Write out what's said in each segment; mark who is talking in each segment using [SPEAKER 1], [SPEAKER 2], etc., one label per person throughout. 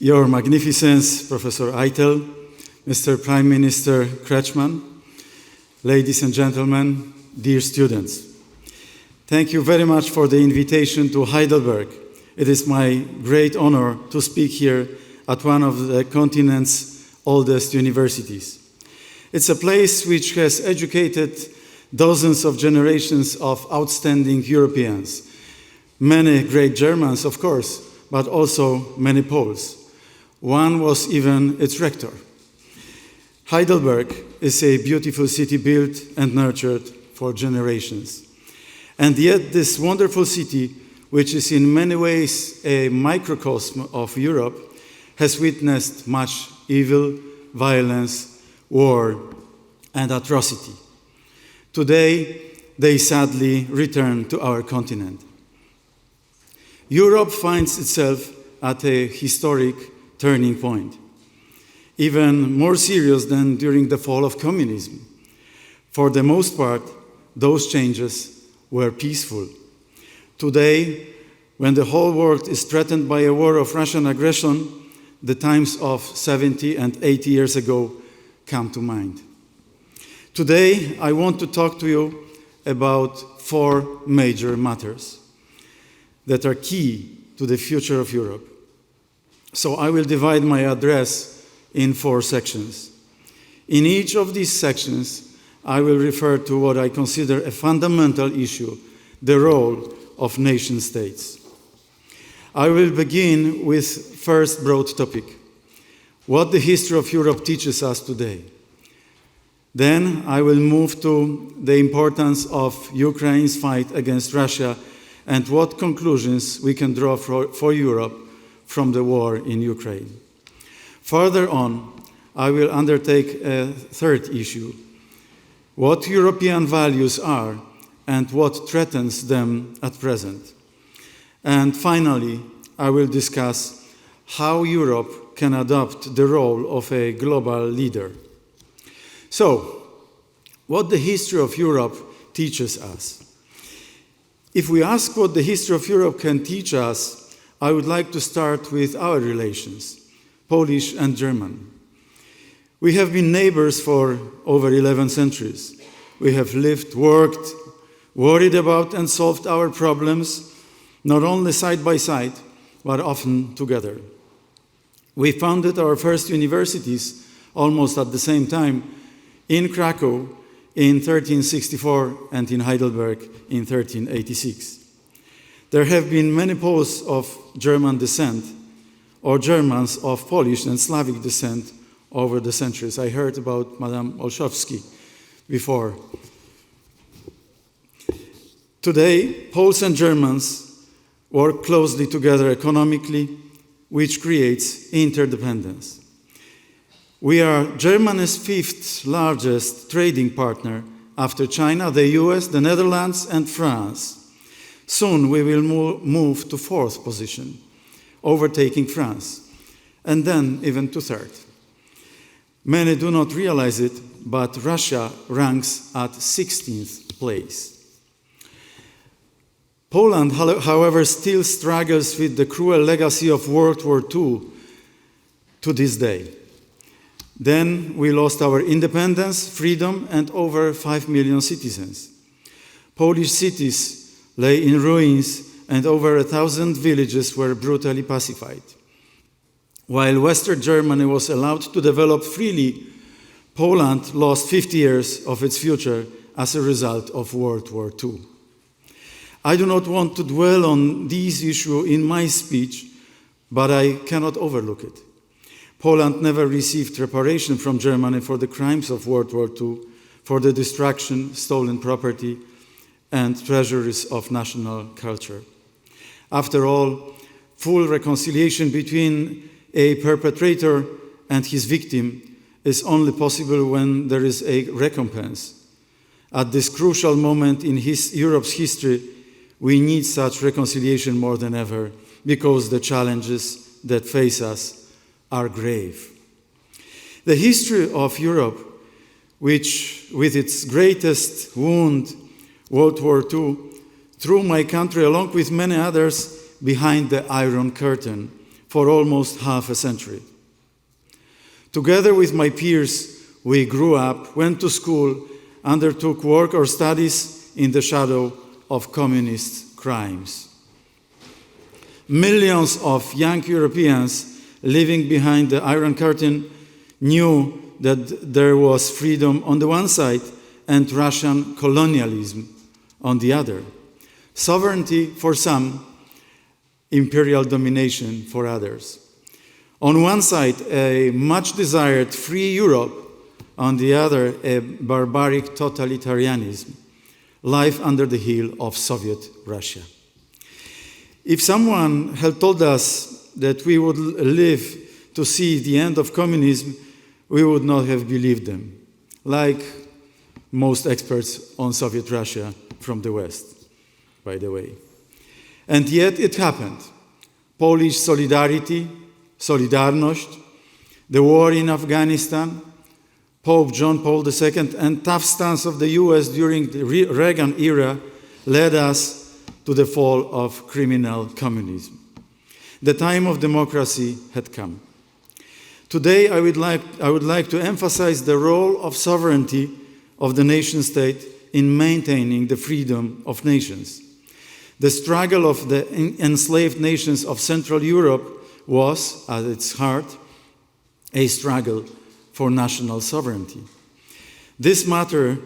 [SPEAKER 1] Your Magnificence, Professor Eitel, Mr. Prime Minister Kretschmann, ladies and gentlemen, dear students. Thank you very much for the invitation to Heidelberg. It is my great honor to speak here at one of the continent's oldest universities. It's a place which has educated dozens of generations of outstanding Europeans, many great Germans, of course, but also many Poles. One was even its rector. Heidelberg is a beautiful city built and nurtured for generations. And yet this wonderful city, which is in many ways a microcosm of Europe, has witnessed much evil, violence, war, and atrocity. Today, they sadly return to our continent. Europe finds itself at a historic turning point, even more serious than during the fall of communism. For the most part, those changes were peaceful. Today, when the whole world is threatened by a war of Russian aggression, the times of 70 and 80 years ago come to mind. Today, I want to talk to you about 4 major matters that are key to the future of Europe. So I will divide my address in 4 sections. In each of these sections, I will refer to what I consider a fundamental issue, the role of nation-states. I will begin with first broad topic, what the history of Europe teaches us today. Then I will move to the importance of Ukraine's fight against Russia and what conclusions we can draw for Europe from the war in Ukraine. Further on, I will undertake a third issue, what European values are and what threatens them at present. And finally, I will discuss how Europe can adopt the role of a global leader. So, what the history of Europe teaches us. If we ask what the history of Europe can teach us, I would like to start with our relations, Polish and German. We have been neighbors for over 11 centuries. We have lived, worked, worried about and solved our problems, not only side by side, but often together. We founded our first universities almost at the same time in Krakow in 1364 and in Heidelberg in 1386. There have been many Poles of German descent or Germans of Polish and Slavic descent over the centuries. I heard about Madame Olszewski before. Today, Poles and Germans work closely together economically, which creates interdependence. We are Germany's 5th largest trading partner after China, the US, the Netherlands, and France. Soon we will move to 4th position, overtaking France, and then even to 3rd. Many do not realize it, but Russia ranks at 16th place. Poland, however, still struggles with the cruel legacy of World War II to this day. Then we lost our independence, freedom, and over 5 million citizens. Polish cities lay in ruins and over 1,000 villages were brutally pacified. While Western Germany was allowed to develop freely, Poland lost 50 years of its future as a result of World War II. I do not want to dwell on these issues in my speech, but I cannot overlook it. Poland never received reparation from Germany for the crimes of World War II, for the destruction, stolen property, and treasuries of national culture. After all, full reconciliation between a perpetrator and his victim is only possible when there is a recompense. At this crucial moment in Europe's history, we need such reconciliation more than ever because the challenges that face us are grave. The history of Europe, which with its greatest wound, World War II, threw my country, along with many others, behind the Iron Curtain for almost half a century. Together with my peers, we grew up, went to school, undertook work or studies in the shadow of communist crimes. Millions of young Europeans living behind the Iron Curtain knew that there was freedom on the one side and Russian colonialism on the other. Sovereignty for some, imperial domination for others. On one side, a much desired free Europe, on the other, a barbaric totalitarianism, life under the heel of Soviet Russia. If someone had told us that we would live to see the end of communism, we would not have believed them, like most experts on Soviet Russia from the West, by the way. And yet it happened. Polish solidarity, Solidarność, the war in Afghanistan, Pope John Paul II, and tough stance of the US during the Reagan era led us to the fall of criminal communism. The time of democracy had come. Today, I would like to emphasize the role of sovereignty of the nation state in maintaining the freedom of nations. The struggle of the enslaved nations of Central Europe was, at its heart, a struggle for national sovereignty. This matter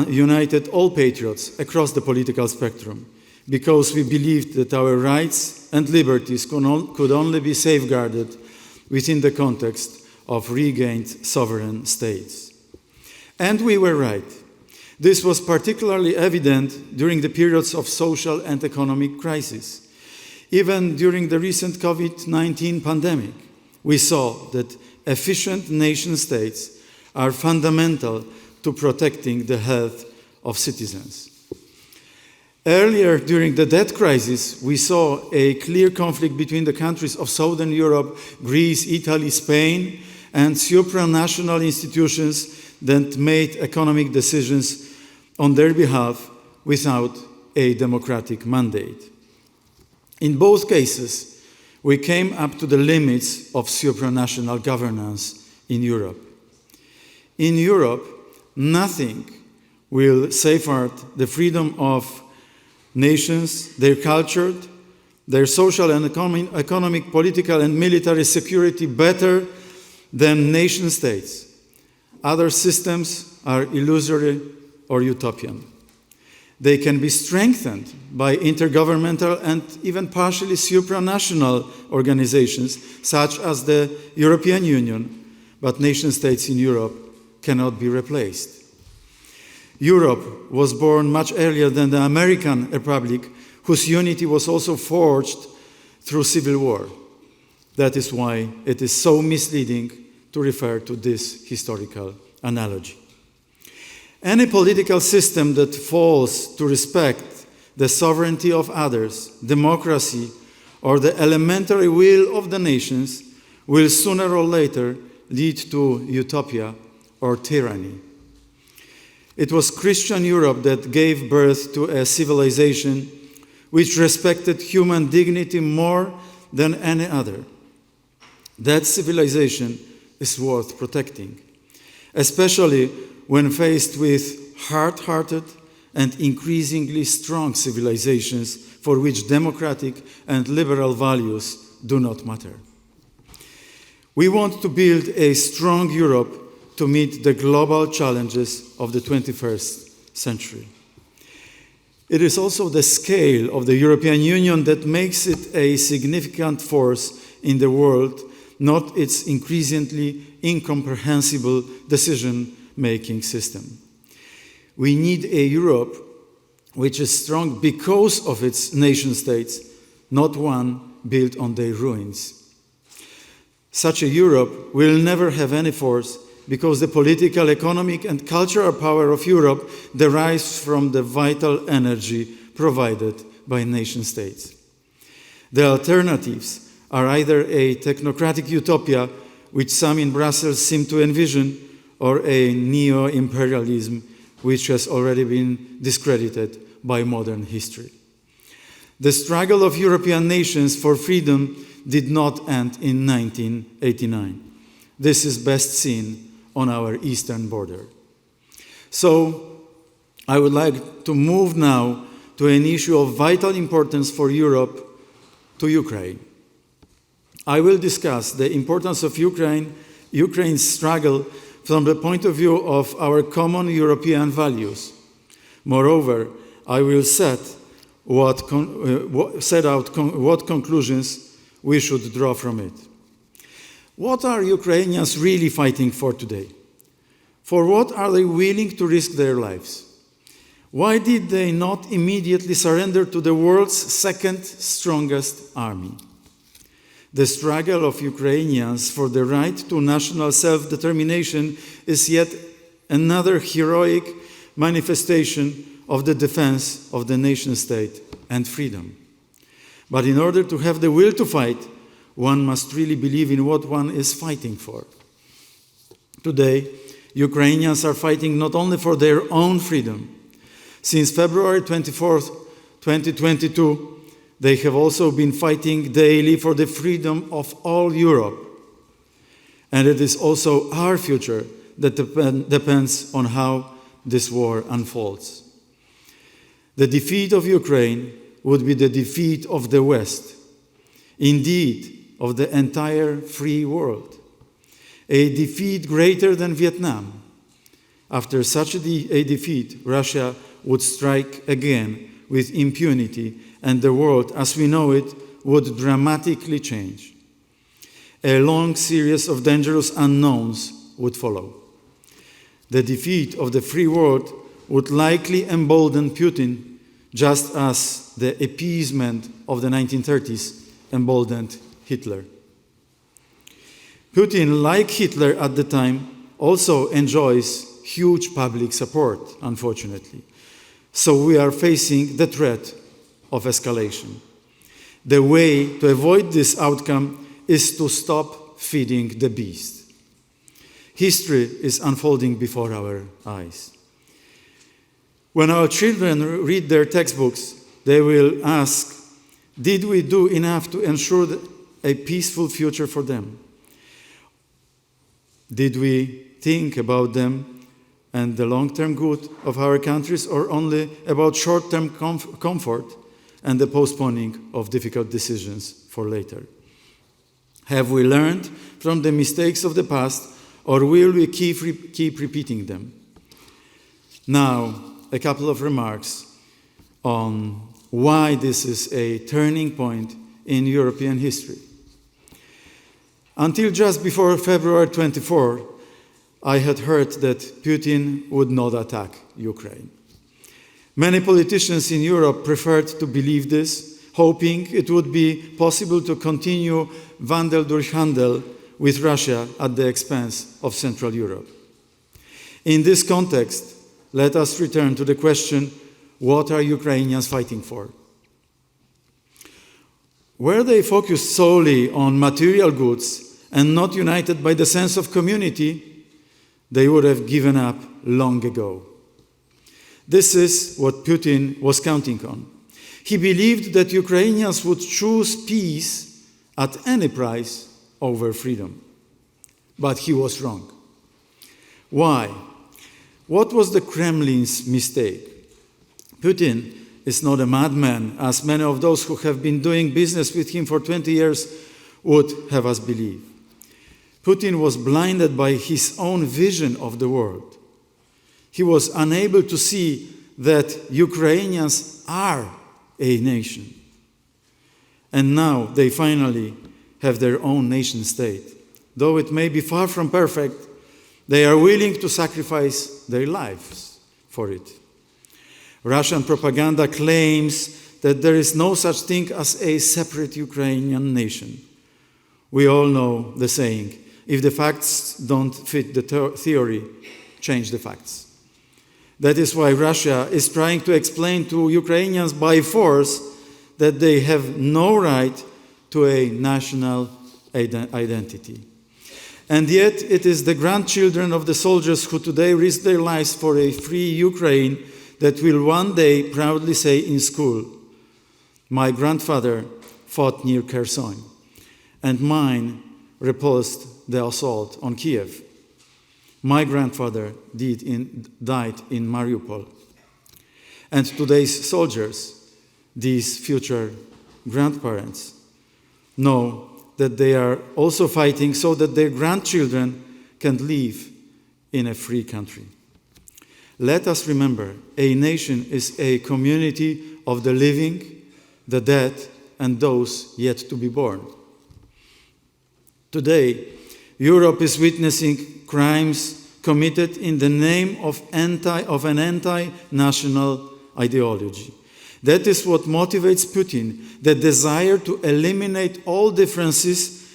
[SPEAKER 1] united all patriots across the political spectrum because we believed that our rights and liberties could only be safeguarded within the context of regained sovereign states. And we were right. This was particularly evident during the periods of social and economic crisis. Even during the recent COVID-19 pandemic, we saw that efficient nation states are fundamental to protecting the health of citizens. Earlier, during the debt crisis, we saw a clear conflict between the countries of Southern Europe, Greece, Italy, Spain, and supranational institutions that made economic decisions on their behalf without a democratic mandate. In both cases, we came up to the limits of supranational governance in Europe. In Europe, nothing will safeguard the freedom of nations, their culture, their social and economic, political, and military security better than nation states. Other systems are illusory or utopian. They can be strengthened by intergovernmental and even partially supranational organizations, such as the European Union, but nation states in Europe cannot be replaced. Europe was born much earlier than the American Republic, whose unity was also forged through civil war. That is why it is so misleading to refer to this historical analogy. Any political system that fails to respect the sovereignty of others, democracy, or the elementary will of the nations will sooner or later lead to utopia or tyranny. It was Christian Europe that gave birth to a civilization which respected human dignity more than any other. That civilization is worth protecting, especially when faced with hard-hearted and increasingly strong civilizations for which democratic and liberal values do not matter. We want to build a strong Europe to meet the global challenges of the 21st century. It is also the scale of the European Union that makes it a significant force in the world, not its increasingly incomprehensible decision-making system. We need a Europe which is strong because of its nation-states, not one built on their ruins. Such a Europe will never have any force because the political, economic, and cultural power of Europe derives from the vital energy provided by nation-states. The alternatives are either a technocratic utopia, which some in Brussels seem to envision, or a neo-imperialism, which has already been discredited by modern history. The struggle of European nations for freedom did not end in 1989. This is best seen on our eastern border. So, I would like to move now to an issue of vital importance for Europe, to Ukraine. I will discuss the importance of Ukraine's struggle from the point of view of our common European values. Moreover, I will set out what conclusions we should draw from it. What are Ukrainians really fighting for today? For what are they willing to risk their lives? Why did they not immediately surrender to the world's second strongest army? The struggle of Ukrainians for the right to national self-determination is yet another heroic manifestation of the defense of the nation-state and freedom. But in order to have the will to fight, one must really believe in what one is fighting for. Today, Ukrainians are fighting not only for their own freedom. Since February 24th, 2022, they have also been fighting daily for the freedom of all Europe. And it is also our future that depends on how this war unfolds. The defeat of Ukraine would be the defeat of the West, indeed, of the entire free world. A defeat greater than Vietnam. After such a defeat, Russia would strike again with impunity, and the world, as we know it, would dramatically change. A long series of dangerous unknowns would follow. The defeat of the free world would likely embolden Putin, just as the appeasement of the 1930s emboldened Hitler. Putin, like Hitler at the time, also enjoys huge public support, unfortunately. So we are facing the threat of escalation. The way to avoid this outcome is to stop feeding the beast. History is unfolding before our eyes. When our children read their textbooks, they will ask, did we do enough to ensure a peaceful future for them? Did we think about them and the long-term good of our countries, or only about short-term comfort and the postponing of difficult decisions for later? Have we learned from the mistakes of the past, or will we keep repeating them? Now, a couple of remarks on why this is a turning point in European history. Until just before February 24, I had heard that Putin would not attack Ukraine. Many politicians in Europe preferred to believe this, hoping it would be possible to continue Wandel durch Handel with Russia at the expense of Central Europe. In this context, let us return to the question, what are Ukrainians fighting for? Were they focused solely on material goods and not united by the sense of community, they would have given up long ago. This is what Putin was counting on. He believed that Ukrainians would choose peace at any price over freedom. But he was wrong. Why? What was the Kremlin's mistake? Putin is not a madman, as many of those who have been doing business with him for 20 years would have us believe. Putin was blinded by his own vision of the world. He was unable to see that Ukrainians are a nation. And now they finally have their own nation state. Though it may be far from perfect, they are willing to sacrifice their lives for it. Russian propaganda claims that there is no such thing as a separate Ukrainian nation. We all know the saying, if the facts don't fit the theory, change the facts. That is why Russia is trying to explain to Ukrainians by force that they have no right to a national identity. And yet it is the grandchildren of the soldiers who today risk their lives for a free Ukraine that will one day proudly say in school, "My grandfather fought near Kherson." and mine repulsed the assault on Kiev. My grandfather died in Mariupol. And today's soldiers, these future grandparents, know that they are also fighting so that their grandchildren can live in a free country. Let us remember, a nation is a community of the living, the dead, and those yet to be born. Today, Europe is witnessing crimes committed in the name of an anti-national ideology. That is what motivates Putin, the desire to eliminate all differences,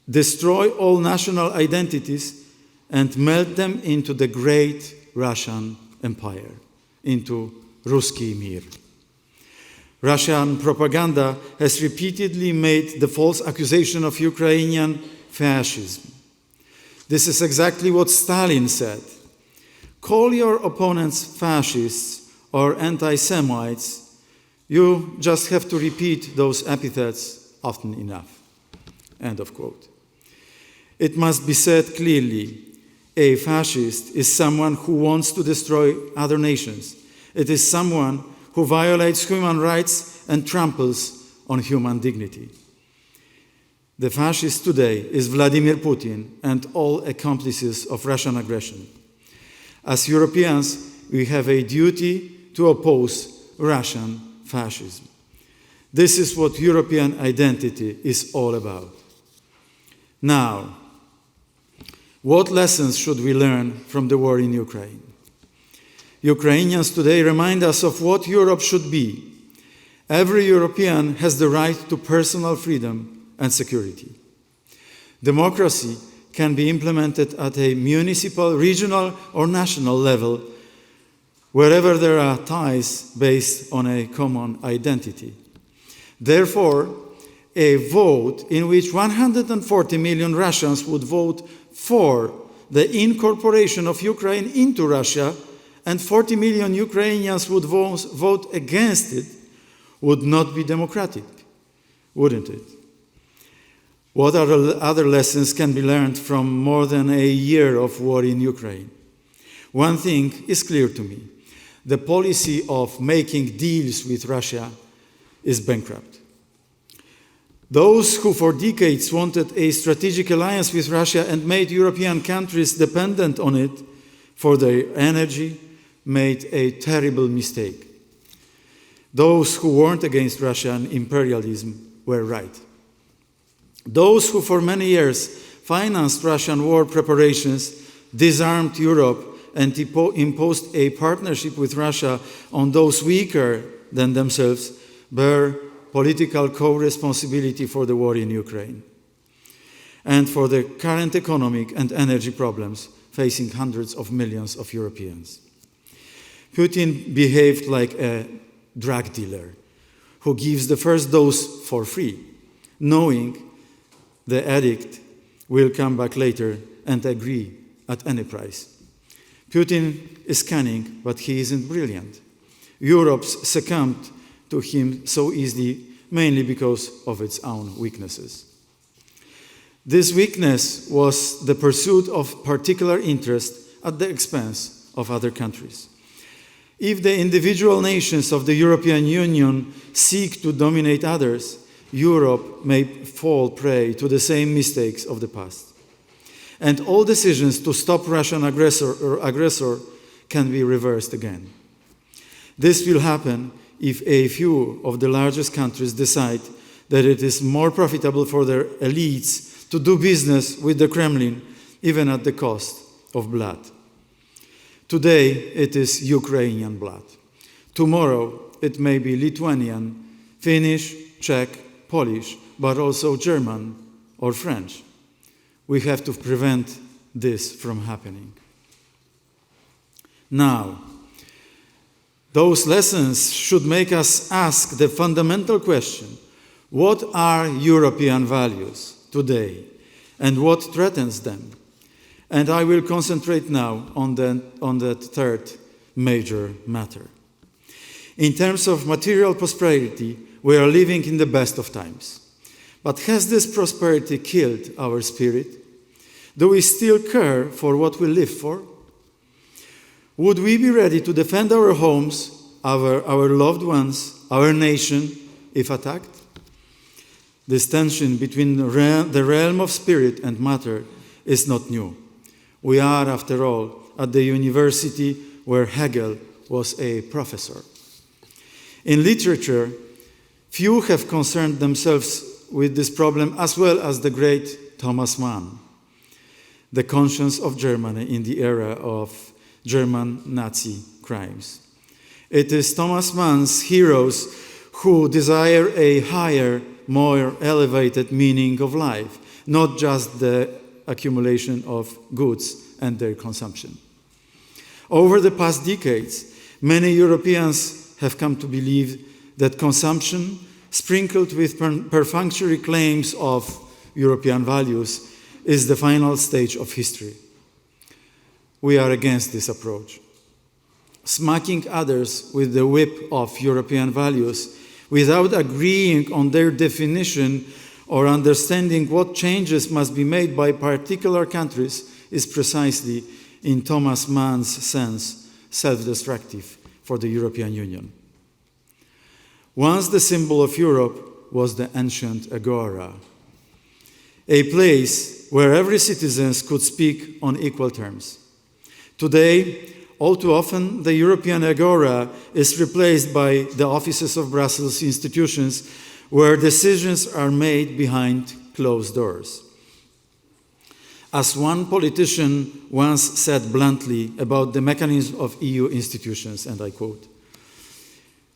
[SPEAKER 1] destroy all national identities, and melt them into the great Russian Empire, into Ruski Mir. Russian propaganda has repeatedly made the false accusation of Ukrainian fascism. This is exactly what Stalin said. Call your opponents fascists or anti-Semites. You just have to repeat those epithets often enough. End of quote. It must be said clearly, a fascist is someone who wants to destroy other nations. It is someone who violates human rights and tramples on human dignity. The fascist today is Vladimir Putin and all accomplices of Russian aggression. As Europeans, we have a duty to oppose Russian fascism. This is what European identity is all about. Now, what lessons should we learn from the war in Ukraine? Ukrainians today remind us of what Europe should be. Every European has the right to personal freedom and security. Democracy can be implemented at a municipal, regional, or national level, wherever there are ties based on a common identity. Therefore, a vote in which 140 million Russians would vote for the incorporation of Ukraine into Russia and 40 million Ukrainians would vote against it would not be democratic, wouldn't it? What other lessons can be learned from more than a year of war in Ukraine? One thing is clear to me. The policy of making deals with Russia is bankrupt. Those who for decades wanted a strategic alliance with Russia and made European countries dependent on it for their energy made a terrible mistake. Those who warned against Russian imperialism were right. Those who for many years financed Russian war preparations, disarmed Europe, and imposed a partnership with Russia on those weaker than themselves bear political co-responsibility for the war in Ukraine and for the current economic and energy problems facing hundreds of millions of Europeans. Putin behaved like a drug dealer who gives the first dose for free, knowing the addict will come back later and agree at any price. Putin is cunning, but he isn't brilliant. Europe succumbed to him so easily, mainly because of its own weaknesses. This weakness was the pursuit of particular interest at the expense of other countries. If the individual nations of the European Union seek to dominate others, Europe may fall prey to the same mistakes of the past. And all decisions to stop Russian aggressor can be reversed again. This will happen if a few of the largest countries decide that it is more profitable for their elites to do business with the Kremlin, even at the cost of blood. Today, it is Ukrainian blood. Tomorrow, it may be Lithuanian, Finnish, Czech, Polish, but also German or French. We have to prevent this from happening. Now, those lessons should make us ask the fundamental question: what are European values today and what threatens them? And I will concentrate now on that third major matter. In terms of material prosperity, we are living in the best of times. But has this prosperity killed our spirit? Do we still care for what we live for? Would we be ready to defend our homes, our loved ones, our nation, if attacked? This tension between the realm of spirit and matter is not new. We are, after all, at the university where Hegel was a professor. In literature, few have concerned themselves with this problem as well as the great Thomas Mann, the conscience of Germany in the era of German Nazi crimes. It is Thomas Mann's heroes who desire a higher, more elevated meaning of life, not just the accumulation of goods and their consumption. Over the past decades, many Europeans have come to believe that consumption, sprinkled with perfunctory claims of European values, is the final stage of history. We are against this approach. Smacking others with the whip of European values without agreeing on their definition or understanding what changes must be made by particular countries is precisely, in Thomas Mann's sense, self-destructive for the European Union. Once the symbol of Europe was the ancient agora, a place where every citizen could speak on equal terms. Today, all too often, the European agora is replaced by the offices of Brussels institutions where decisions are made behind closed doors. As one politician once said bluntly about the mechanism of EU institutions, and I quote,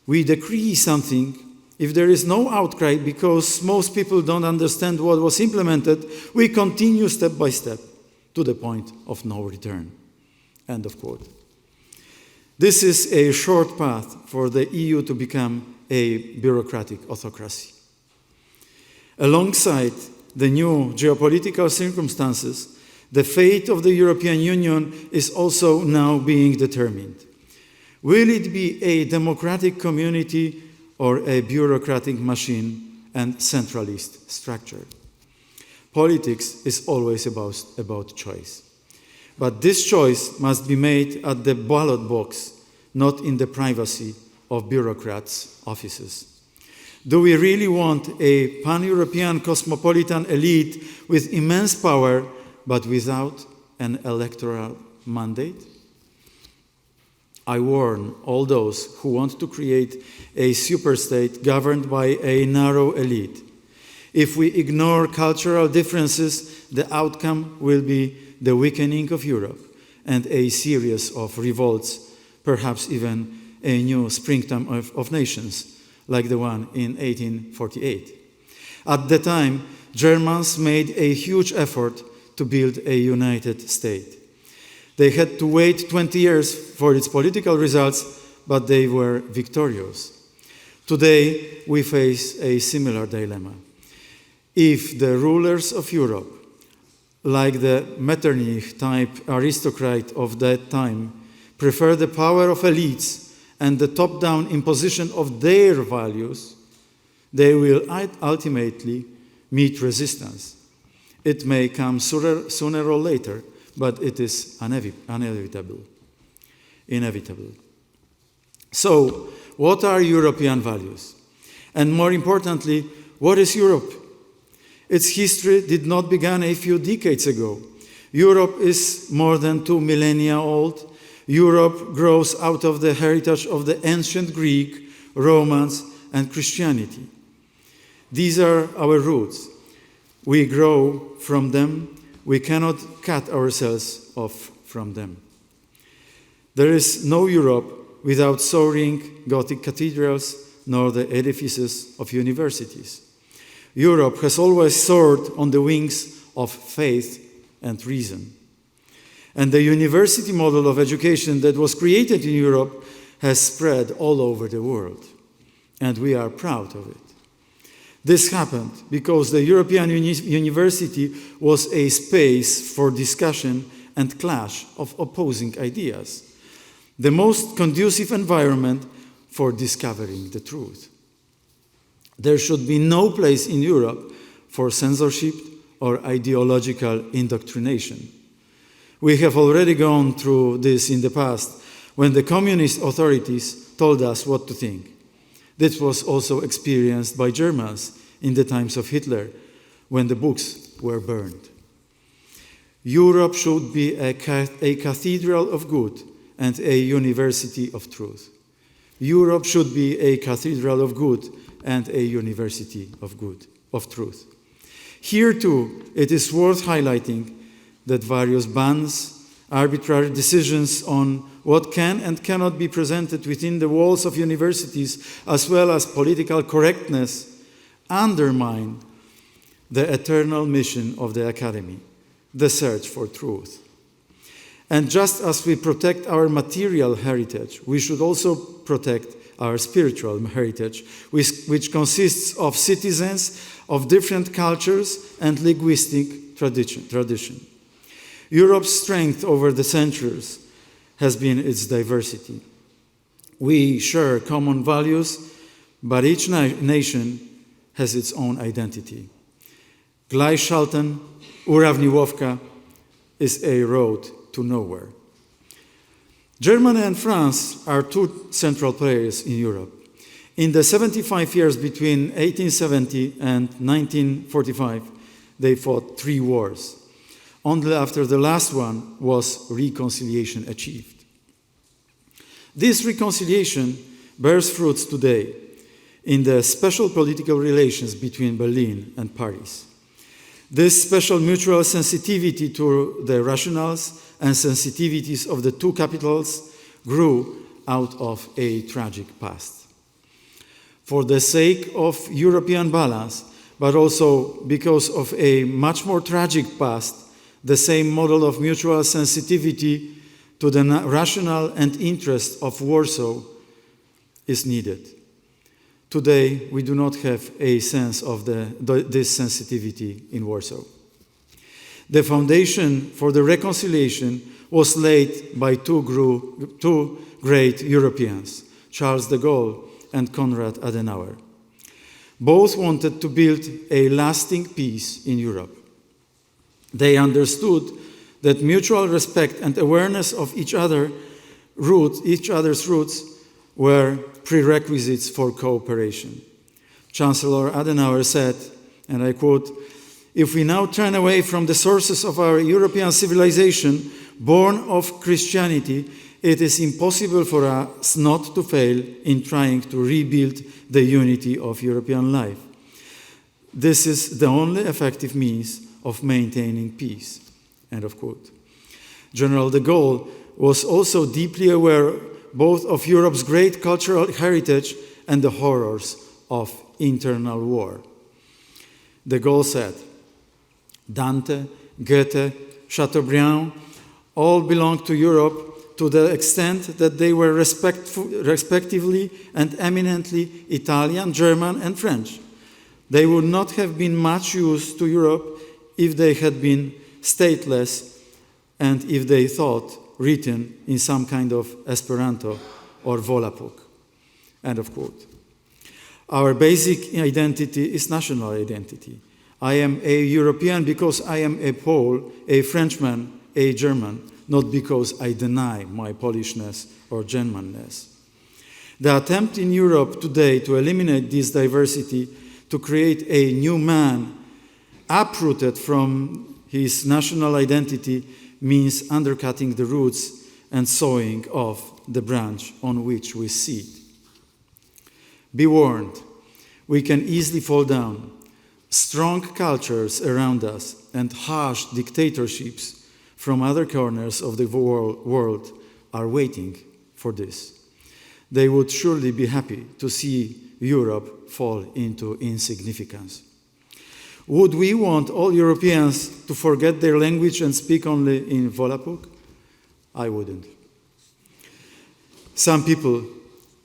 [SPEAKER 1] "We decree something. If there is no outcry because most people don't understand what was implemented, we continue step by step to the point of no return." End of quote. This is a short path for the EU to become a bureaucratic autocracy. Alongside the new geopolitical circumstances, the fate of the European Union is also now being determined. Will it be a democratic community or a bureaucratic machine and centralist structure? Politics is always about choice. But this choice must be made at the ballot box, not in the privacy of bureaucrats' offices. Do we really want a pan-European cosmopolitan elite with immense power, but without an electoral mandate? I warn all those who want to create a superstate governed by a narrow elite. If we ignore cultural differences, the outcome will be the weakening of Europe and a series of revolts, perhaps even a new springtime of nations, like the one in 1848. At the time, Germans made a huge effort to build a united state. They had to wait 20 years for its political results, but they were victorious. Today, we face a similar dilemma. If the rulers of Europe, like the Metternich-type aristocrat of that time, prefer the power of elites and the top-down imposition of their values, they will ultimately meet resistance. It may come sooner or later, but it is inevitable. So, what are European values? And more importantly, what is Europe? Its history did not begin a few decades ago. Europe is more than 2 millennia old. Europe grows out of the heritage of the ancient Greek, Romans, and Christianity. These are our roots. We grow from them. We cannot cut ourselves off from them. There is no Europe without soaring Gothic cathedrals nor the edifices of universities. Europe has always soared on the wings of faith and reason. And the university model of education that was created in Europe has spread all over the world. And we are proud of it. This happened because the European University was a space for discussion and clash of opposing ideas, the most conducive environment for discovering the truth. There should be no place in Europe for censorship or ideological indoctrination. We have already gone through this in the past when the communist authorities told us what to think. This was also experienced by Germans in the times of Hitler, when the books were burned. Europe should be a cathedral of good and a university of truth. Europe should be a cathedral of good and a university of truth. Here too, it is worth highlighting that various bans, arbitrary decisions on what can and cannot be presented within the walls of universities, as well as political correctness, undermine the eternal mission of the academy, the search for truth. And just as we protect our material heritage, we should also protect our spiritual heritage, which consists of citizens of different cultures and linguistic tradition. Europe's strength over the centuries has been its diversity. We share common values, but each nation has its own identity. Gleichschalten, Uravnilovka is a road to nowhere. Germany and France are two central players in Europe. In the 75 years between 1870 and 1945, they fought 3 wars. Only after the last one was reconciliation achieved. This reconciliation bears fruits today in the special political relations between Berlin and Paris. This special mutual sensitivity to the rationales and sensitivities of the two capitals grew out of a tragic past. For the sake of European balance, but also because of a much more tragic past, the same model of mutual sensitivity to the rationale and interest of Warsaw is needed. Today, we do not have a sense of this sensitivity in Warsaw. The foundation for the reconciliation was laid by two great Europeans, Charles de Gaulle and Konrad Adenauer. Both wanted to build a lasting peace in Europe. They understood that mutual respect and awareness of each other's roots were prerequisites for cooperation. Chancellor Adenauer said, and I quote, "If we now turn away from the sources of our European civilization, born of Christianity, it is impossible for us not to fail in trying to rebuild the unity of European life. This is the only effective means of maintaining peace." End of quote. General de Gaulle was also deeply aware both of Europe's great cultural heritage and the horrors of internal war. De Gaulle said, "Dante, Goethe, Chateaubriand all belonged to Europe to the extent that they were respectively and eminently Italian, German, and French. They would not have been much use to Europe if they had been stateless and if they thought written in some kind of Esperanto or Volapük." End of quote. Our basic identity is national identity. I am a European because I am a Pole, a Frenchman, a German, not because I deny my Polishness or Germanness. The attempt in Europe today to eliminate this diversity, to create a new man uprooted from his national identity, means undercutting the roots and sawing off the branch on which we sit. Be warned, we can easily fall down. Strong cultures around us and harsh dictatorships from other corners of the world are waiting for this. They would surely be happy to see Europe fall into insignificance. Would we want all Europeans to forget their language and speak only in Volapük? I wouldn't. Some people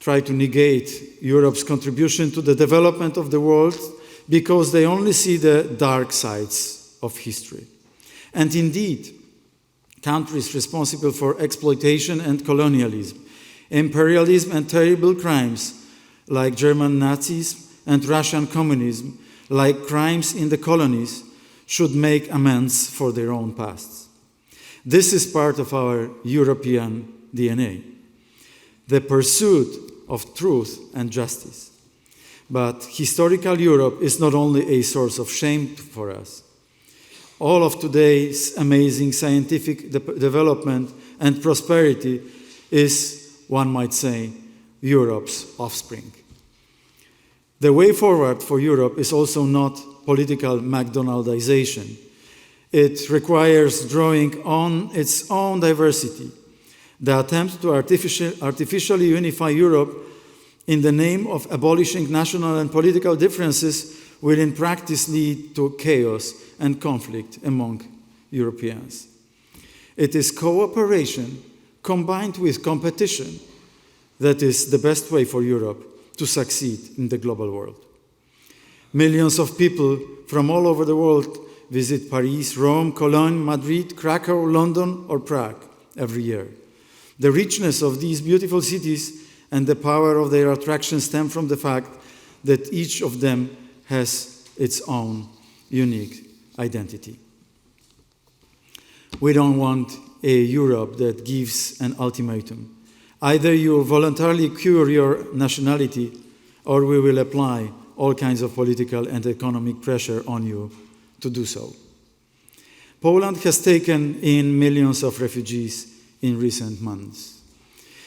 [SPEAKER 1] try to negate Europe's contribution to the development of the world because they only see the dark sides of history. And indeed, countries responsible for exploitation and colonialism, imperialism and terrible crimes like German Nazis and Russian communism like crimes in the colonies, should make amends for their own pasts. This is part of our European DNA, the pursuit of truth and justice. But historical Europe is not only a source of shame for us. All of today's amazing scientific development and prosperity is, one might say, Europe's offspring. The way forward for Europe is also not political McDonaldization. It requires drawing on its own diversity. The attempt to artificially unify Europe in the name of abolishing national and political differences will in practice lead to chaos and conflict among Europeans. It is cooperation combined with competition that is the best way for Europe to succeed in the global world. Millions of people from all over the world visit Paris, Rome, Cologne, Madrid, Krakow, London, or Prague every year. The richness of these beautiful cities and the power of their attraction stem from the fact that each of them has its own unique identity. We don't want a Europe that gives an ultimatum. Either you voluntarily cure your nationality, or we will apply all kinds of political and economic pressure on you to do so. Poland has taken in millions of refugees in recent months.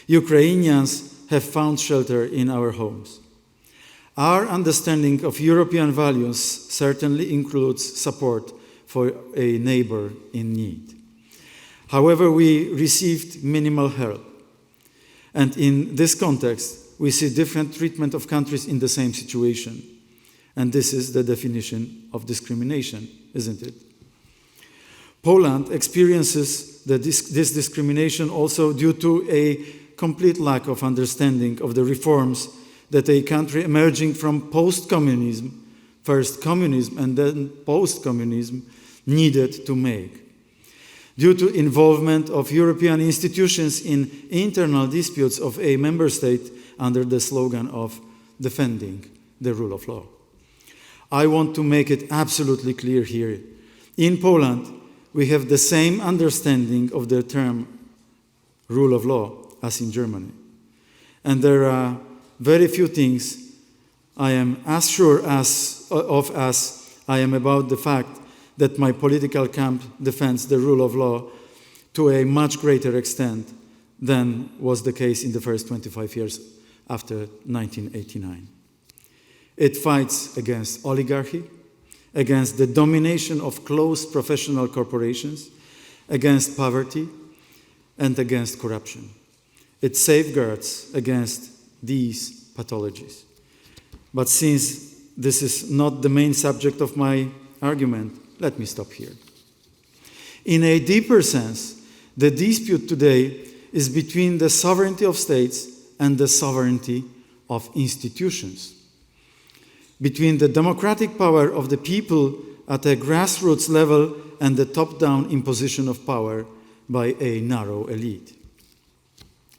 [SPEAKER 1] Ukrainians have found shelter in our homes. Our understanding of European values certainly includes support for a neighbor in need. However, we received minimal help. And in this context, we see different treatment of countries in the same situation. And this is the definition of discrimination, isn't it? Poland experiences this discrimination also due to a complete lack of understanding of the reforms that a country emerging from post-communism, first communism and then post-communism, needed to make. Due to involvement of European institutions in internal disputes of a member state under the slogan of defending the rule of law. I want to make it absolutely clear here. In Poland, we have the same understanding of the term rule of law as in Germany. And there are very few things I am as sure as I am about the fact that my political camp defends the rule of law to a much greater extent than was the case in the first 25 years after 1989. It fights against oligarchy, against the domination of close professional corporations, against poverty, and against corruption. It safeguards against these pathologies. But since this is not the main subject of my argument, let me stop here. In a deeper sense, the dispute today is between the sovereignty of states and the sovereignty of institutions, between the democratic power of the people at a grassroots level and the top-down imposition of power by a narrow elite.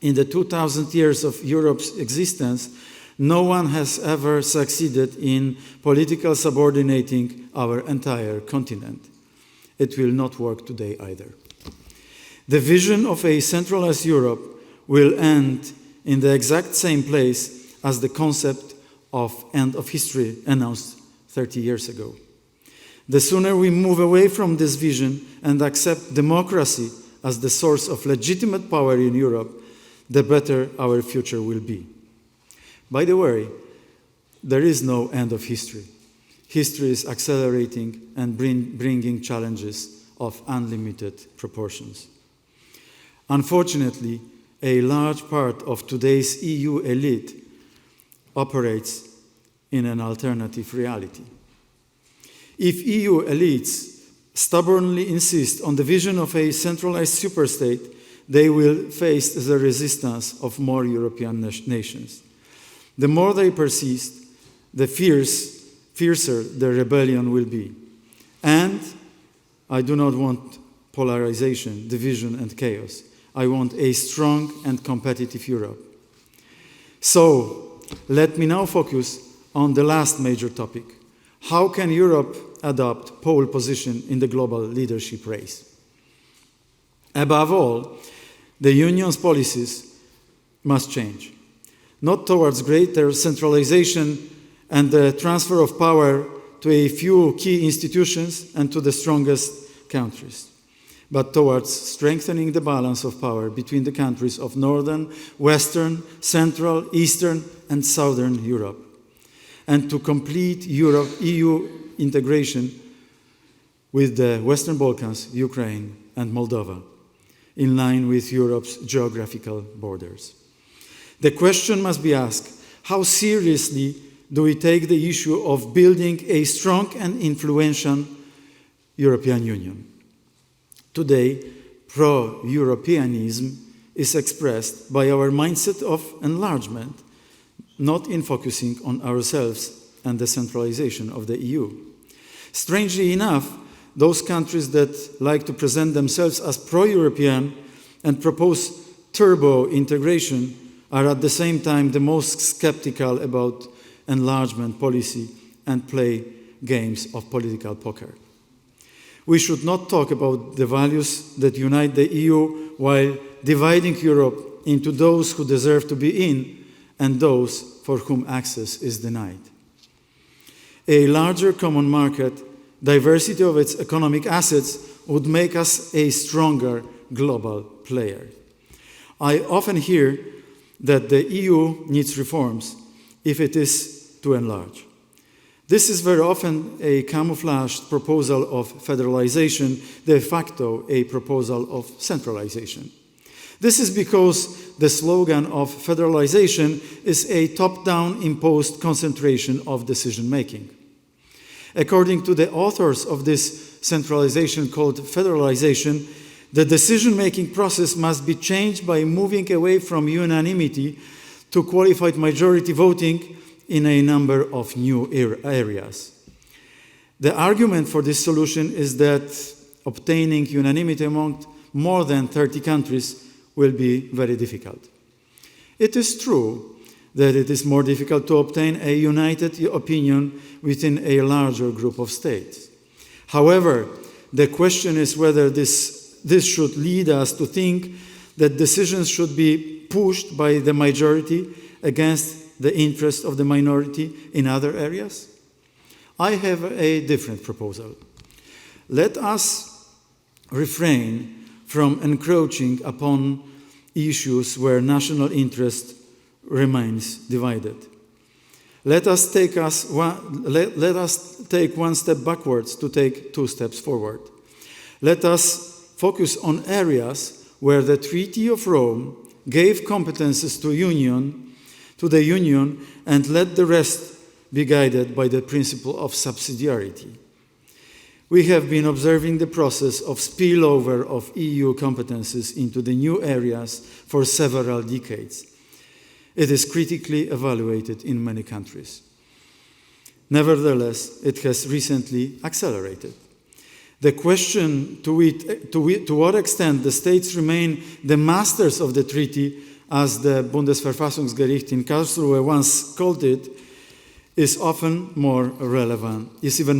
[SPEAKER 1] In the 2,000 years of Europe's existence, no one has ever succeeded in politically subordinating our entire continent. It will not work today either. The vision of a centralized Europe will end in the exact same place as the concept of end of history announced 30 years ago. The sooner we move away from this vision and accept democracy as the source of legitimate power in Europe, the better our future will be. By the way, there is no end of history. History is accelerating and bringing challenges of unlimited proportions. Unfortunately, a large part of today's EU elite operates in an alternative reality. If EU elites stubbornly insist on the vision of a centralized superstate, they will face the resistance of more European nations. The more they persist, the fiercer the rebellion will be. And I do not want polarization, division, and chaos. I want a strong and competitive Europe. So, let me now focus on the last major topic. How can Europe adopt pole position in the global leadership race? Above all, the Union's policies must change, not towards greater centralization and the transfer of power to a few key institutions and to the strongest countries, but towards strengthening the balance of power between the countries of Northern, Western, Central, Eastern, and Southern Europe, and to complete EU integration with the Western Balkans, Ukraine, and Moldova, in line with Europe's geographical borders. The question must be asked, how seriously do we take the issue of building a strong and influential European Union? Today, pro-Europeanism is expressed by our mindset of enlargement, not in focusing on ourselves and the centralization of the EU. Strangely enough, those countries that like to present themselves as pro-European and propose turbo integration are at the same time the most skeptical about enlargement policy and play games of political poker. We should not talk about the values that unite the EU while dividing Europe into those who deserve to be in and those for whom access is denied. A larger common market, diversity of its economic assets would make us a stronger global player. I often hear that the EU needs reforms if it is to enlarge. This is very often a camouflaged proposal of federalization, de facto a proposal of centralization. This is because the slogan of federalization is a top-down imposed concentration of decision-making. According to the authors of this centralization called federalization, the decision-making process must be changed by moving away from unanimity to qualified majority voting in a number of new areas. The argument for this solution is that obtaining unanimity among more than 30 countries will be very difficult. It is true that it is more difficult to obtain a united opinion within a larger group of states. However, the question is whether this should lead us to think that decisions should be pushed by the majority against the interest of the minority in other areas. I have a different proposal. Let us refrain from encroaching upon issues where national interest remains divided. Let us take one step backwards to take 2 steps forward. Let us focus on areas where the Treaty of Rome gave competences to the Union, and let the rest be guided by the principle of subsidiarity. We have been observing the process of spillover of EU competences into the new areas for several decades. It is critically evaluated in many countries. Nevertheless, it has recently accelerated. The question to what extent the states remain the masters of the treaty, as the Bundesverfassungsgericht in Karlsruhe once called it, is even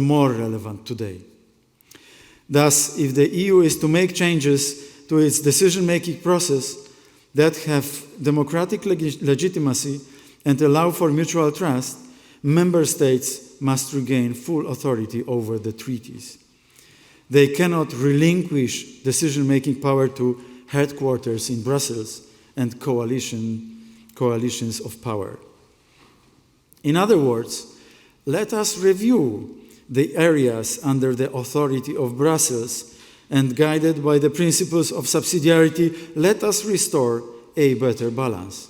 [SPEAKER 1] more relevant today. Thus, if the EU is to make changes to its decision-making process that have democratic legitimacy and allow for mutual trust, member states must regain full authority over the treaties. They cannot relinquish decision-making power to headquarters in Brussels and coalitions of power. In other words, let us review the areas under the authority of Brussels, and guided by the principles of subsidiarity, let us restore a better balance.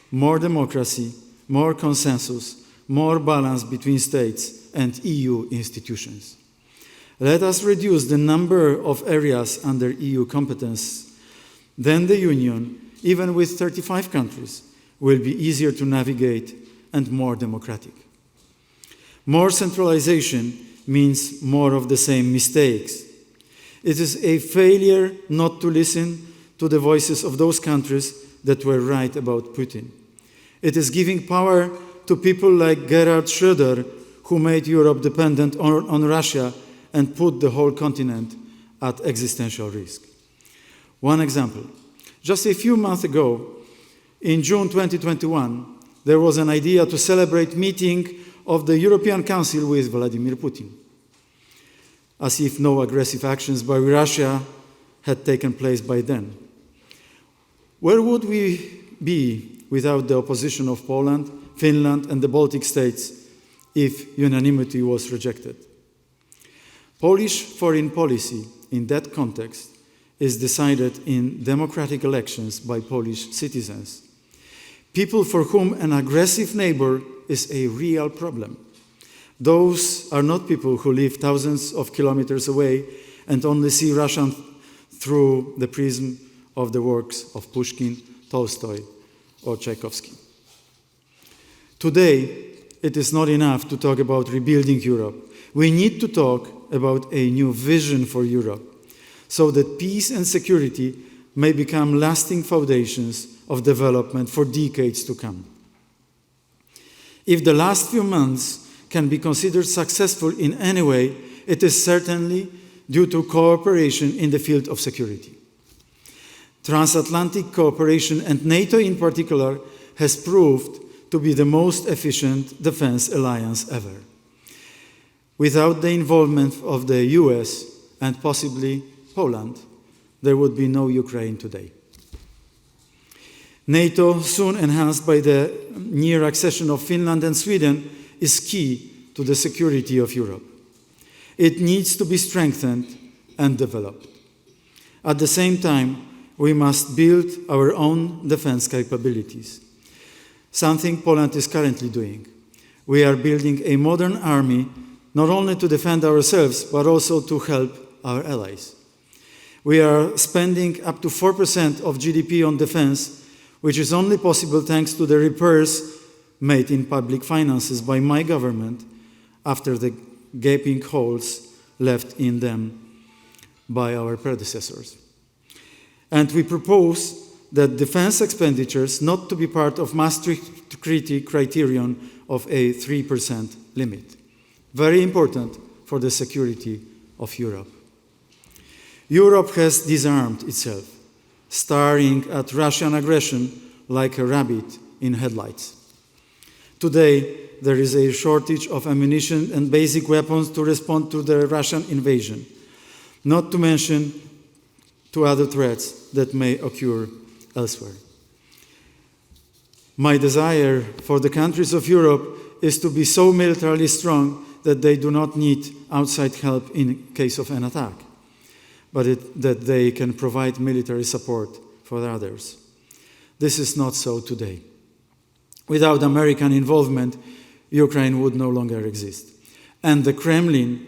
[SPEAKER 1] More democracy, more consensus, more balance between states and EU institutions. Let us reduce the number of areas under EU competence. Then the Union, even with 35 countries, will be easier to navigate and more democratic. More centralization means more of the same mistakes. It is a failure not to listen to the voices of those countries that were right about Putin. It is giving power to people like Gerhard Schröder, who made Europe dependent on Russia and put the whole continent at existential risk. One example. Just a few months ago, in June 2021, there was an idea to celebrate meeting of the European Council with Vladimir Putin, as if no aggressive actions by Russia had taken place by then. Where would we be without the opposition of Poland, Finland, and the Baltic states if unanimity was rejected? Polish foreign policy in that context is decided in democratic elections by Polish citizens, people for whom an aggressive neighbor is a real problem. Those are not people who live thousands of kilometers away and only see Russia through the prism of the works of Pushkin, Tolstoy, or Tchaikovsky. Today, it is not enough to talk about rebuilding Europe. We need to talk about a new vision for Europe, so that peace and security may become lasting foundations of development for decades to come. If the last few months can be considered successful in any way, it is certainly due to cooperation in the field of security. Transatlantic cooperation, and NATO in particular, has proved to be the most efficient defense alliance ever. Without the involvement of the US and possibly Poland, there would be no Ukraine today. NATO, soon enhanced by the near accession of Finland and Sweden, is key to the security of Europe. It needs to be strengthened and developed. At the same time, we must build our own defense capabilities, something Poland is currently doing. We are building a modern army not only to defend ourselves, but also to help our allies. We are spending up to 4% of GDP on defense, which is only possible thanks to the repairs made in public finances by my government after the gaping holes left in them by our predecessors. And we propose that defense expenditures not to be part of Maastricht Treaty criterion of a 3% limit. Very important for the security of Europe. Europe has disarmed itself, staring at Russian aggression like a rabbit in headlights. Today, there is a shortage of ammunition and basic weapons to respond to the Russian invasion, not to mention to other threats that may occur elsewhere. My desire for the countries of Europe is to be so militarily strong that they do not need outside help in case of an attack, but that they can provide military support for others. This is not so today. Without American involvement, Ukraine would no longer exist, and the Kremlin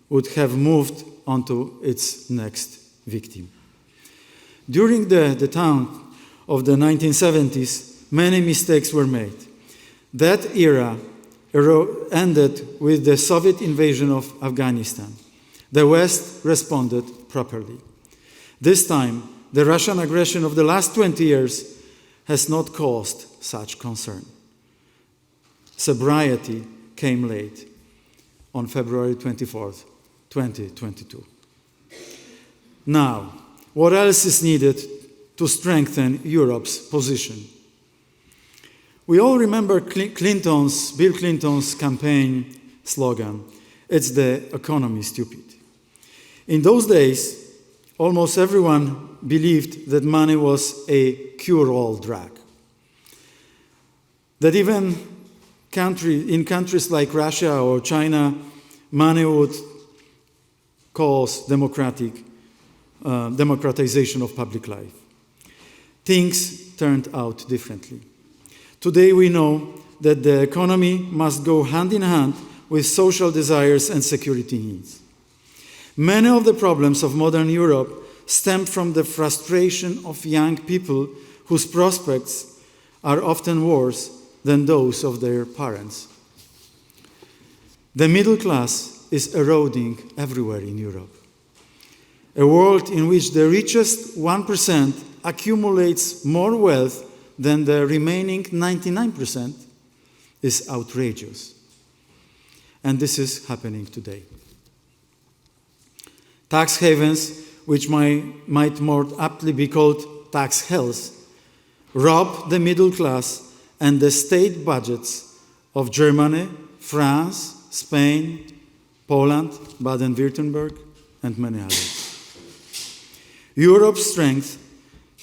[SPEAKER 1] would have moved on to its next victim. During the time of the 1970s, many mistakes were made. That era ended with the Soviet invasion of Afghanistan. The West responded properly. This time, the Russian aggression of the last 20 years has not caused such concern. Sobriety came late on February 24th, 2022. Now, what else is needed to strengthen Europe's position? We all remember Bill Clinton's campaign slogan, "It's the economy, stupid." In those days, almost everyone believed that money was a cure-all drug. That even in countries like Russia or China, money would cause democratization of public life. Things turned out differently. Today we know that the economy must go hand in hand with social desires and security needs. Many of the problems of modern Europe stem from the frustration of young people whose prospects are often worse than those of their parents. The middle class is eroding everywhere in Europe. A world in which the richest 1% accumulates more wealth than the remaining 99% is outrageous. And this is happening today. Tax havens, which might more aptly be called tax hells, rob the middle class and the state budgets of Germany, France, Spain, Poland, Baden-Württemberg, and many others. Europe's strength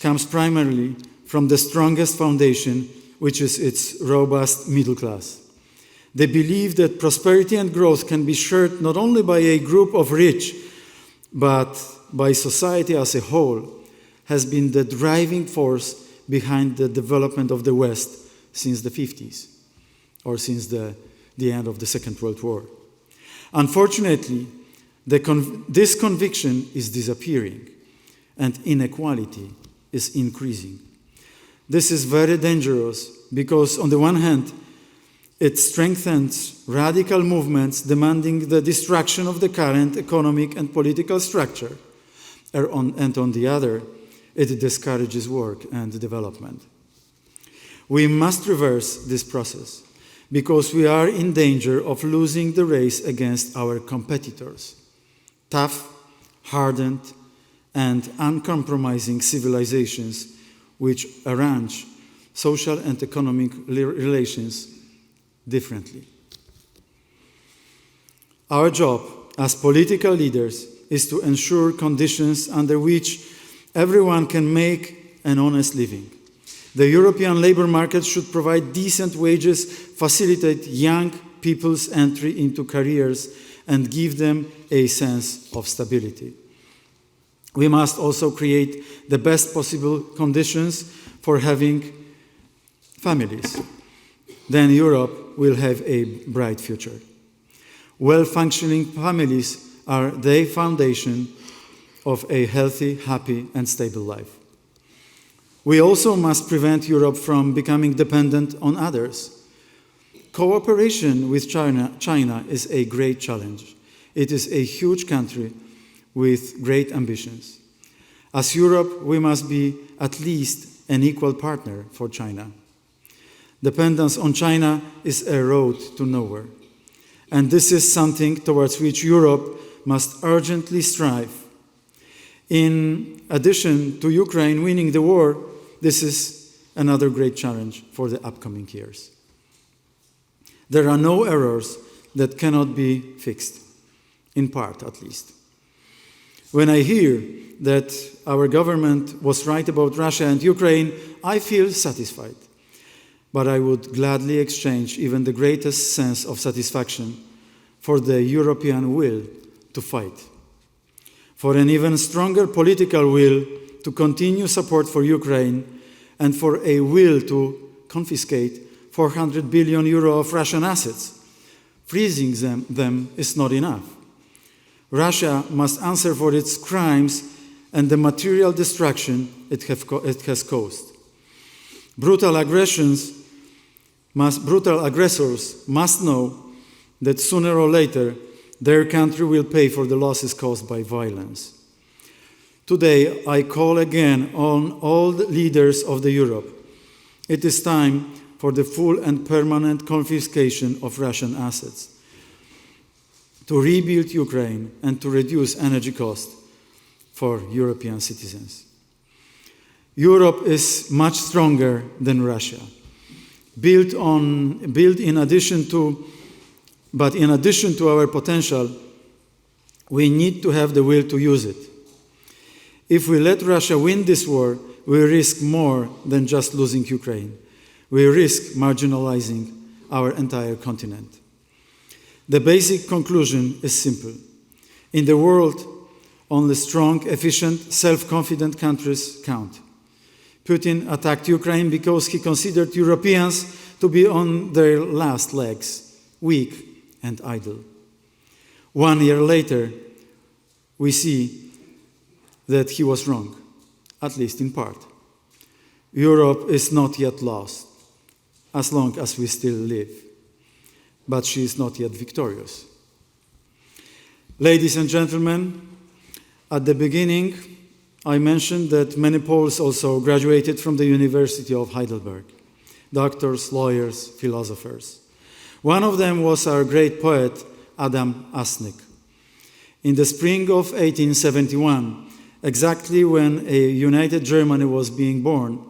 [SPEAKER 1] comes primarily from the strongest foundation, which is its robust middle class. They believe that prosperity and growth can be shared not only by a group of rich, but by society as a whole, has been the driving force behind the development of the West since the 50s, or since the end of the Second World War. Unfortunately, this conviction is disappearing, and inequality is increasing. This is very dangerous because, on the one hand, it strengthens radical movements demanding the destruction of the current economic and political structure, and on the other, it discourages work and development. We must reverse this process because we are in danger of losing the race against our competitors, tough, hardened, and uncompromising civilizations which arrange social and economic relations differently. Our job as political leaders is to ensure conditions under which everyone can make an honest living. The European labor market should provide decent wages, facilitate young people's entry into careers, and give them a sense of stability. We must also create the best possible conditions for having families. Then Europe will have a bright future. Well-functioning families are the foundation of a healthy, happy, and stable life. We also must prevent Europe from becoming dependent on others. Cooperation with China is a great challenge. It is a huge country with great ambitions. As Europe, we must be at least an equal partner for China. Dependence on China is a road to nowhere. And this is something towards which Europe must urgently strive. In addition to Ukraine winning the war, this is another great challenge for the upcoming years. There are no errors that cannot be fixed, in part at least. When I hear that our government was right about Russia and Ukraine, I feel satisfied. But I would gladly exchange even the greatest sense of satisfaction for the European will to fight, for an even stronger political will to continue support for Ukraine, and for a will to confiscate 400 billion euro of Russian assets. Freezing them is not enough. Russia must answer for its crimes and the material destruction it has caused. Brutal aggressors must know that sooner or later their country will pay for the losses caused by violence. Today, I call again on all the leaders of Europe. It is time for the full and permanent confiscation of Russian assets, to rebuild Ukraine and to reduce energy costs for European citizens. Europe is much stronger than Russia. In addition to our potential, we need to have the will to use it. If we let Russia win this war, we risk more than just losing Ukraine. We risk marginalizing our entire continent. The basic conclusion is simple. In the world, only strong, efficient, self-confident countries count. Putin attacked Ukraine because he considered Europeans to be on their last legs, weak and idle. 1 year later, we see that he was wrong, at least in part. Europe is not yet lost, as long as we still live, but she is not yet victorious. Ladies and gentlemen, at the beginning, I mentioned that many Poles also graduated from the University of Heidelberg, doctors, lawyers, philosophers. One of them was our great poet, Adam Asnik. In the spring of 1871, exactly when a united Germany was being born,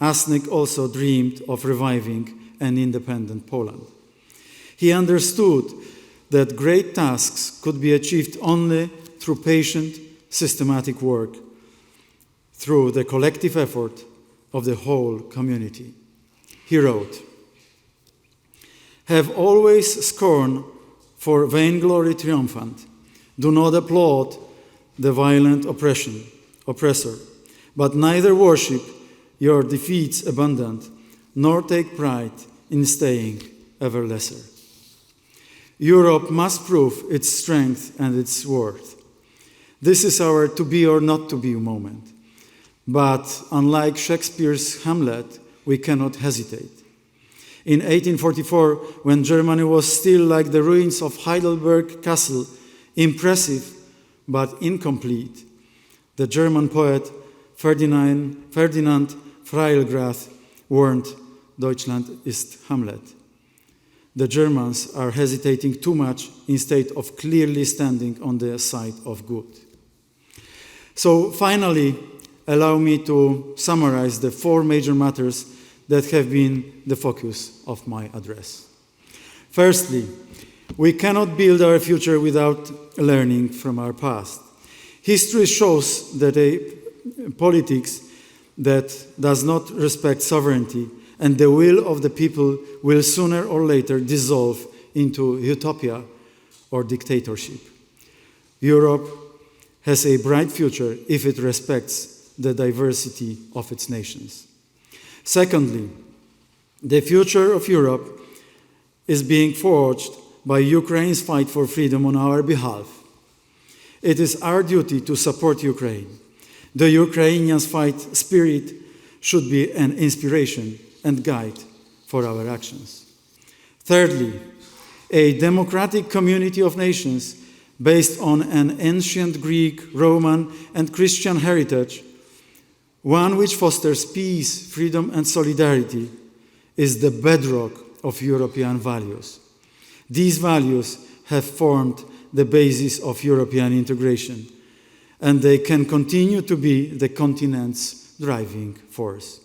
[SPEAKER 1] Asnik also dreamed of reviving an independent Poland. He understood that great tasks could be achieved only through patient, systematic work, through the collective effort of the whole community. He wrote, "Have always scorn for vainglory triumphant. Do not applaud the violent oppressor, but neither worship your defeats abundant, nor take pride in staying ever lesser." Europe must prove its strength and its worth. This is our to be or not to be moment. But unlike Shakespeare's Hamlet, we cannot hesitate. In 1844, when Germany was still like the ruins of Heidelberg Castle, impressive but incomplete, the German poet Ferdinand Freiligrath warned, "Deutschland ist Hamlet." The Germans are hesitating too much instead of clearly standing on the side of good. So finally, allow me to summarize the 4 major matters that have been the focus of my address. Firstly, we cannot build our future without learning from our past. History shows that a politics that does not respect sovereignty and the will of the people will sooner or later dissolve into utopia or dictatorship. Europe has a bright future if it respects the diversity of its nations. Secondly, the future of Europe is being forged by Ukraine's fight for freedom on our behalf. It is our duty to support Ukraine. The Ukrainians' fight spirit should be an inspiration and guide for our actions. Thirdly, a democratic community of nations based on an ancient Greek, Roman, and Christian heritage, one which fosters peace, freedom, and solidarity, is the bedrock of European values. These values have formed the basis of European integration, and they can continue to be the continent's driving force.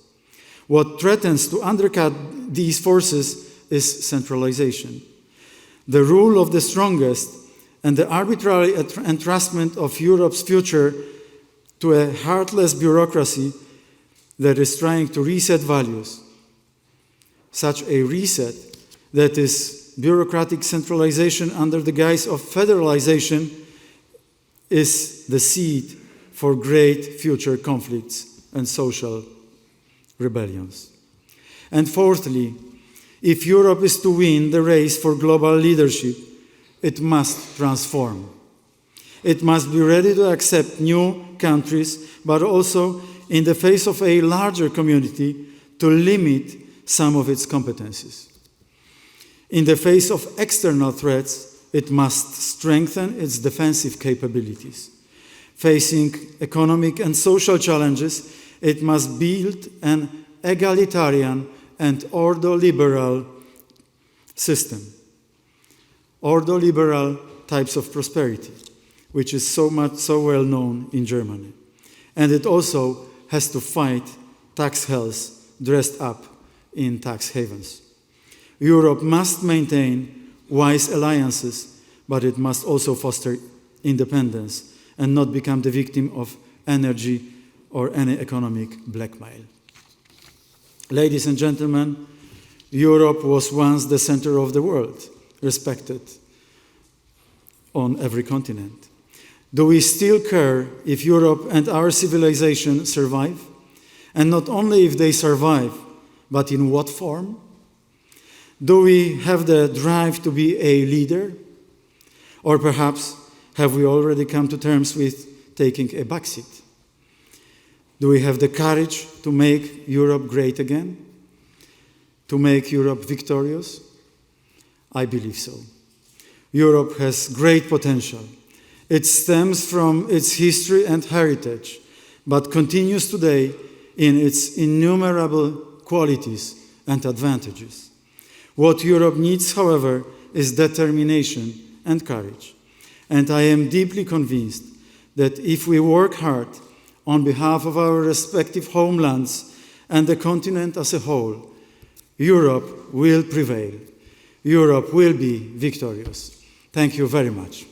[SPEAKER 1] What threatens to undercut these forces is centralization. The rule of the strongest and the arbitrary entrustment of Europe's future to a heartless bureaucracy that is trying to reset values. Such a reset, that is bureaucratic centralization under the guise of federalization, is the seed for great future conflicts and social rebellions. And fourthly, if Europe is to win the race for global leadership, it must transform. It must be ready to accept new countries, but also, in the face of a larger community, to limit some of its competencies. In the face of external threats, it must strengthen its defensive capabilities. Facing economic and social challenges, it must build an egalitarian and ordoliberal system. Ordoliberal types of prosperity, which is so well known in Germany. And it also has to fight tax hells dressed up in tax havens. Europe must maintain wise alliances, but it must also foster independence and not become the victim of energy or any economic blackmail. Ladies and gentlemen, Europe was once the center of the world, respected on every continent. Do we still care if Europe and our civilization survive? And not only if they survive, but in what form? Do we have the drive to be a leader? Or perhaps have we already come to terms with taking a backseat? Do we have the courage to make Europe great again? To make Europe victorious? I believe so. Europe has great potential. It stems from its history and heritage, but continues today in its innumerable qualities and advantages. What Europe needs, however, is determination and courage. And I am deeply convinced that if we work hard on behalf of our respective homelands and the continent as a whole, Europe will prevail. Europe will be victorious. Thank you very much.